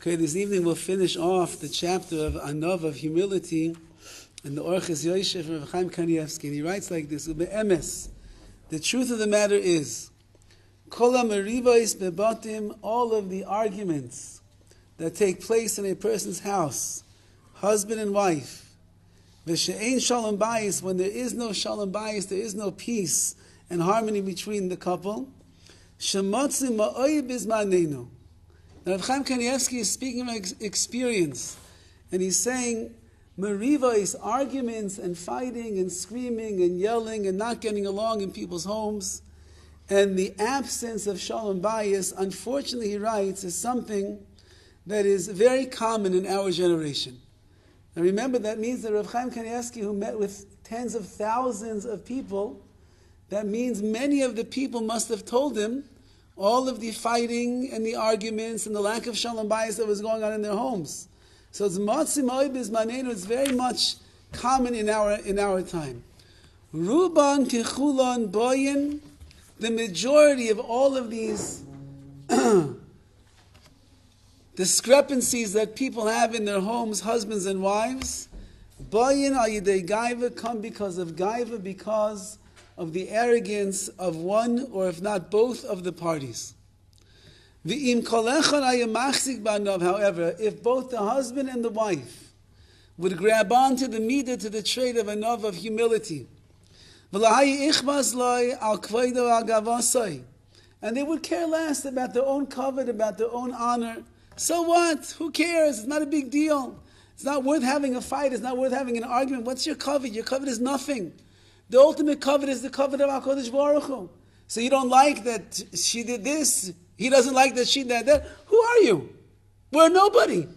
Okay, this evening we'll finish off the chapter of Anov, of humility, in the Orchos Yosher from Rav Chaim Kanievsky. And he writes like this: Ube'emes, the truth of the matter is, Kol ha'merivos bebatim, all of the arguments that take place in a person's house, husband and wife, v'she'ein shalom bayis, when there is no shalom bayis, there is no peace and harmony between the couple, shemotzi ma'oy bizmanenu. Now, Rav Chaim Kanievsky is speaking of experience, and he's saying, merivos, arguments and fighting and screaming and yelling and not getting along in people's homes, and the absence of shalom bayis, unfortunately, he writes, is something that is very common in our generation. Now remember, that means that Rav Chaim Kanievsky, who met with tens of thousands of people, that means many of the people must have told him all of the fighting and the arguments and the lack of shalom bayis that was going on in their homes. So it's matzim oibis manenu. It's very much common in our time. Ruban kichulon boyin. The majority of all of these discrepancies that people have in their homes, husbands and wives, boyin al yidei gaiva, come because of gaiva, because of the arrogance of one, or if not both, of the parties. However, if both the husband and the wife would grab onto the midah, to the trait of anov, of humility, and they would care less about their own covet, about their own honor, so what? Who cares? It's not a big deal. It's not worth having a fight. It's not worth having an argument. What's your covet? Your covet is nothing. The ultimate covet is the covet of HaKadosh Baruch Hu. So you don't like that she did this, he doesn't like that she did that. Who are you? We're nobody.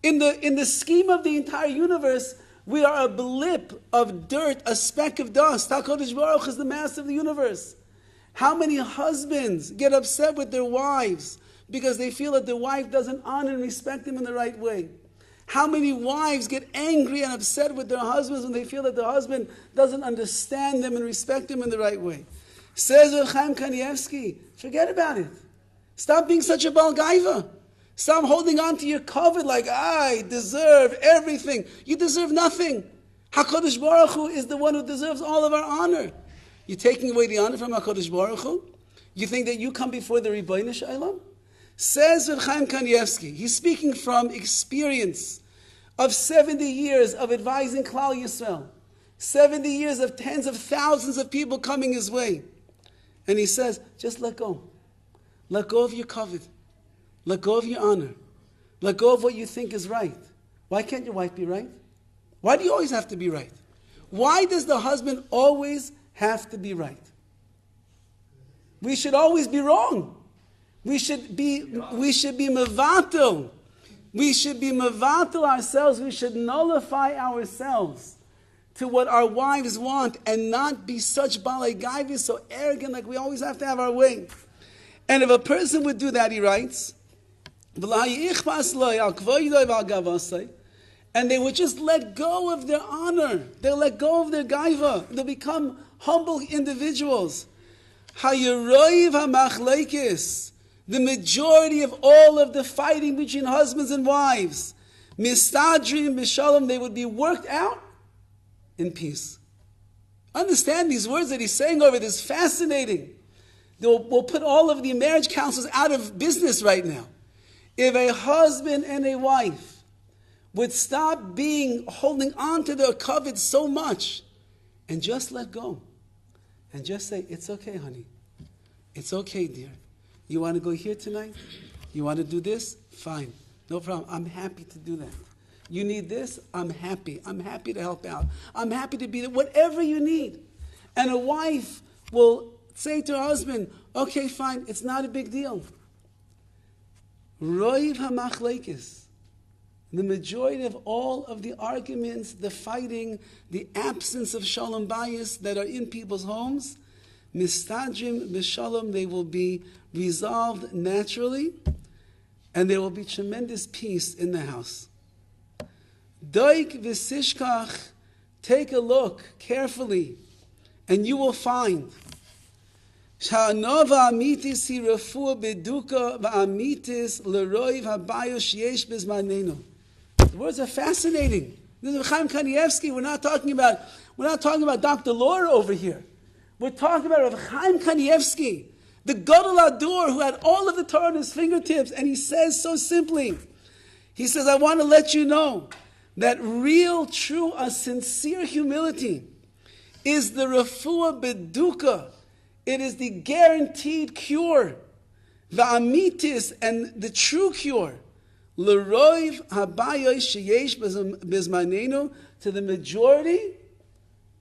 In the scheme of the entire universe, we are a blip of dirt, a speck of dust. HaKadosh Baruch Hu is the master of the universe. How many husbands get upset with their wives because they feel that their wife doesn't honor and respect them in the right way? How many wives get angry and upset with their husbands when they feel that their husband doesn't understand them and respect them in the right way? Says Rav Chaim Kanievsky, forget about it. Stop being such a Baal Gaiva. Stop holding on to your covet like, I deserve everything. You deserve nothing. HaKadosh Baruch Hu is the one who deserves all of our honor. You're taking away the honor from HaKadosh Baruch Hu? You think that you come before the Rebbeinu Shalom? Says Rav Chaim Kanievsky, he's speaking from experience of 70 years of advising Klal Yisrael, 70 years of tens of thousands of people coming his way. And he says, just let go. Let go of your covet. Let go of your honor. Let go of what you think is right. Why can't your wife be right? Why do you always have to be right? Why does the husband always have to be right? We should always be wrong. We should be mevatel. We should be mevatel ourselves. We should nullify ourselves to what our wives want and not be such balei gaiva, so arrogant, like we always have to have our way. And if a person would do that, he writes, and they would just let go of their honor. They'll let go of their gaiva. They'll become humble individuals. The majority of all of the fighting between husbands and wives, mistadrim b'shalom, they would be worked out in peace. Understand these words that he's saying over this, fascinating. We'll put all of the marriage counselors out of business right now. If a husband and a wife would stop holding on to their covet so much and just let go and just say, it's okay, honey. It's okay, dear. You want to go here tonight? You want to do this? Fine. No problem. I'm happy to do that. You need this? I'm happy. I'm happy to help out. I'm happy to be there. Whatever you need. And a wife will say to her husband, okay, fine. It's not a big deal. Roiv hamachlekes. The majority of all of the arguments, the fighting, the absence of shalom bayis that are in people's homes, mistadrim b'shalom, they will be resolved naturally, and there will be tremendous peace in the house. Doik v'sishkach, take a look carefully, and you will find Sha'anova amitis hi refuah beduka va'amitis leroiv habayo sheyesh bizmanenu. The words are fascinating. This is Rav Chaim Kanievsky. We're not talking about Dr. Laura over here. We're talking about Rav Chaim Kanievsky, the Gadol Ador who had all of the Torah on his fingertips, and he says so simply, he says, I want to let you know that real, true, sincere humility is the refuah beduka. It is the guaranteed cure. The amitis, and the true cure. L'roiv habayos sheyesh bizmanenu, to the majority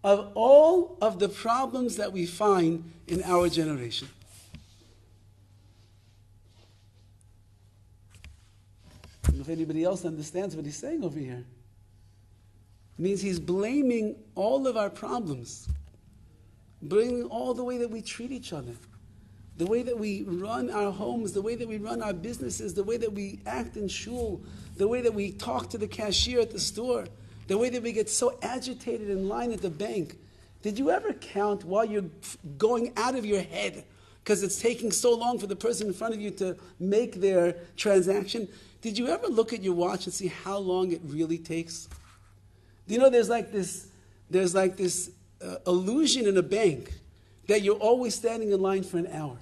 of all of the problems that we find in our generation. I don't know if anybody else understands what he's saying over here. It means he's blaming all of our problems, blaming all the way that we treat each other, the way that we run our homes, the way that we run our businesses, the way that we act in shul, the way that we talk to the cashier at the store, the way that we get so agitated in line at the bank. Did you ever count while you're going out of your head because it's taking so long for the person in front of you to make their transaction? Did you ever look at your watch and see how long it really takes? Do you know there's like this illusion in a bank that you're always standing in line for an hour.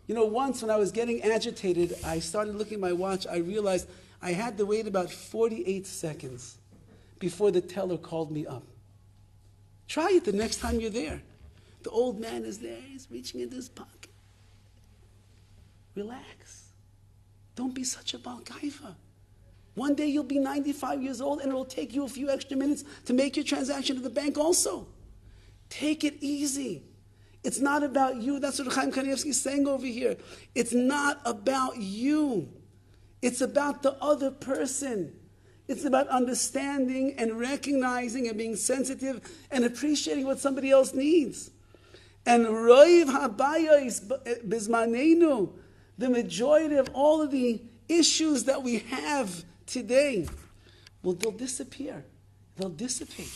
You know, once when I was getting agitated, I started looking at my watch. I realized I had to wait about 48 seconds before the teller called me up. Try it the next time you're there. The old man is there. He's reaching into his pocket. Relax. Don't be such a balgaiva. One day you'll be 95 years old and it'll take you a few extra minutes to make your transaction at the bank also. Take it easy. It's not about you. That's what Rav Chaim Kanievsky is saying over here. It's not about you. It's about the other person. It's about understanding and recognizing and being sensitive and appreciating what somebody else needs. And roiv habayos bizmanenu, the majority of all of the issues that we have today, well, they'll disappear. They'll dissipate.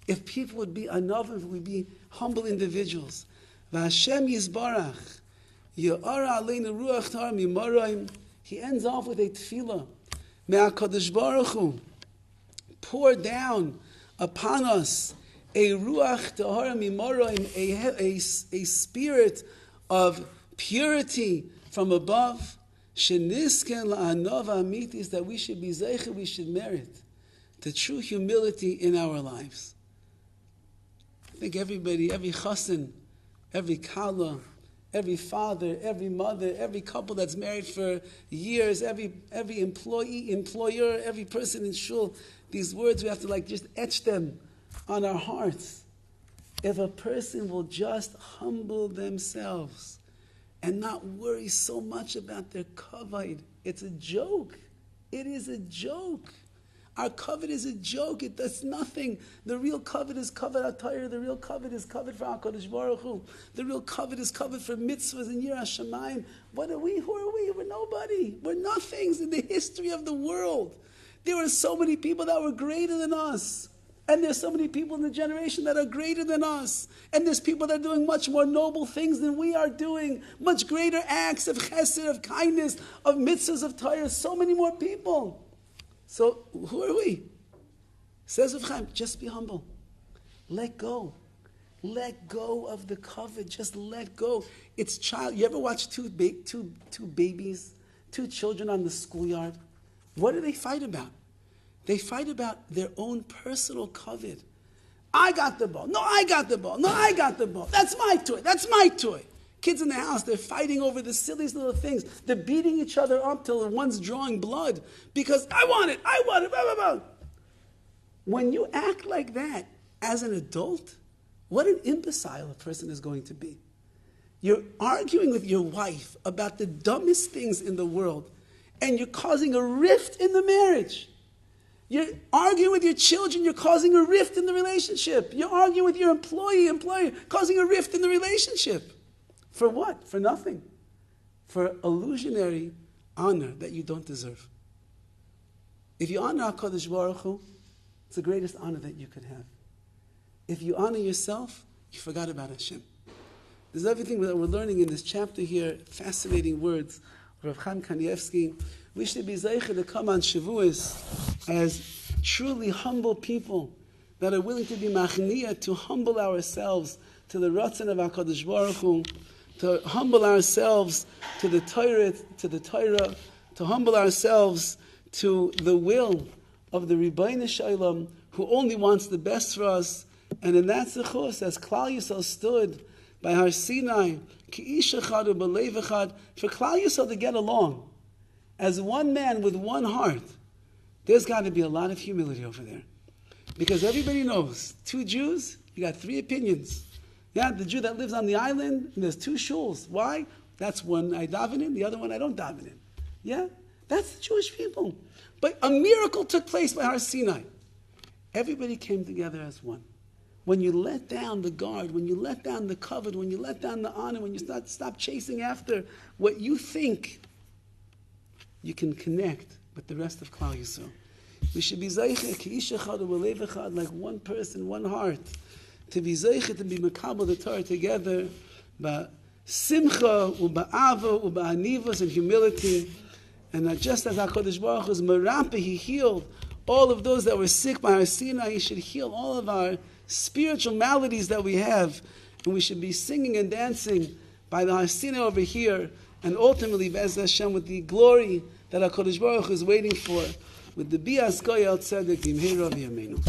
If people would be anavim, would be humble individuals. V'Hashem yizbarach, ya'ara aleinu ruach tar mimarayim. He ends off with a tefillah. Me'akadosh Baruch Hu, pour down upon us a ruach tahara mimarayim, a spirit of purity from above. Shenisken la'anava amitis, that we should be zeicha, we should merit the true humility in our lives. I think everybody, every chassan, every kala, every father, every mother, every couple that's married for years, every employee, employer, every person in shul, these words we have to just etch them on our hearts. If a person will just humble themselves and not worry so much about their kavod, it's a joke. It is a joke. Our kavod is a joke. It does nothing. The real kavod is kavod atayr. The real kavod is kavod for HaKadosh Baruch Hu. The real kavod is kavod for mitzvahs and Yirah Shamayim. What are we? Who are we? We're nobody. We're nothings in the history of the world. There were so many people that were greater than us. And there's so many people in the generation that are greater than us. And there's people that are doing much more noble things than we are doing. Much greater acts of chesed, of kindness, of mitzvahs, of Torah. So many more people. So who are we? Says Rav Chaim, just be humble. Let go. Let go of the kavod. Just let go. It's child. You ever watch two babies, two children on the schoolyard? What do they fight about? They fight about their own personal kavod. I got the ball. No, I got the ball. No, I got the ball. That's my toy. That's my toy. Kids in the house, they're fighting over the silliest little things. They're beating each other up till one's drawing blood because I want it, blah, blah, blah. When you act like that as an adult, what an imbecile a person is going to be. You're arguing with your wife about the dumbest things in the world, and you're causing a rift in the marriage. You're arguing with your children, you're causing a rift in the relationship. You're arguing with your employer, causing a rift in the relationship. For what? For nothing. For illusionary honor that you don't deserve. If you honor HaKadosh Baruch Hu, it's the greatest honor that you could have. If you honor yourself, you forgot about Hashem. There's everything that we're learning in this chapter here. Fascinating words. Rav Chaim Kanievsky. We should be zeicher to come on Shavuos as truly humble people that are willing to be machniya, to humble ourselves to the ratzon of HaKadosh Baruch Hu, to humble ourselves to the Torah, to humble ourselves to the will of the Ribbono Shel Olam, who only wants the best for us. And in that zechus, as Klal Yisrael stood by Har Sinai, ki ish echad u'belev echad, for Klal Yisrael to get along as one man with one heart, there's got to be a lot of humility over there. Because everybody knows, 2 Jews, you got 3 opinions. Yeah, the Jew that lives on the island, and there's 2 shuls. Why? That's one I daven in, the other one I don't daven in. Yeah? That's the Jewish people. But a miracle took place by Har Sinai. Everybody came together as one. When you let down the guard, when you let down the covet, when you let down the honor, when you stop chasing after what you think, you can connect with the rest of Klal Yisrael. We should be zeicher, ki ish echad u'belev echad, like one person, one heart. To be zeicher, to be mekabel the Torah together, ba simcha, u'ba'ava, u'ba'anivos, and humility. And just as HaKadosh Baruch Hu is merape, He healed all of those that were sick by Har Sinai, He should heal all of our spiritual maladies that we have. And we should be singing and dancing by the Har Sinai over here, and ultimately, Be'ez Hashem, with the glory that HaKadosh Baruch Hu is waiting for, with the Bias Goyal Tzedek, Imhei Rav Yameinu.